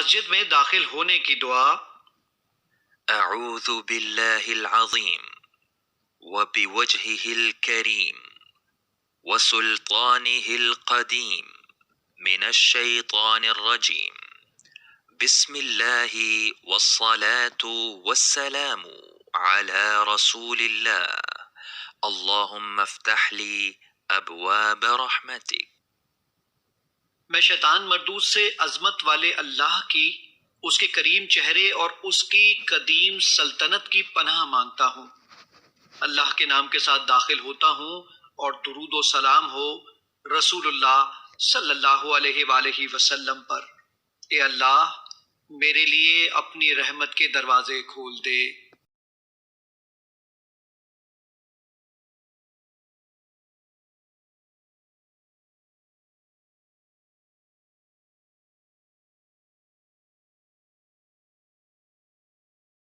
مسجد میں داخل ہونے کی دعا۔ أعوذ بالله العظيم وبوجهه الكريم وسلطانه القديم من الشيطان الرجيم بسم الله والصلاة والسلام على رسول الله اللهم افتح لي أبواب رحمتك۔ میں شیطان مردود سے عظمت والے اللہ کی، اس کے کریم چہرے اور اس کی قدیم سلطنت کی پناہ مانگتا ہوں۔ اللہ کے نام کے ساتھ داخل ہوتا ہوں اور درود و سلام ہو رسول اللہ صلی اللہ علیہ وآلہ وسلم پر۔ اے اللہ، میرے لیے اپنی رحمت کے دروازے کھول دے۔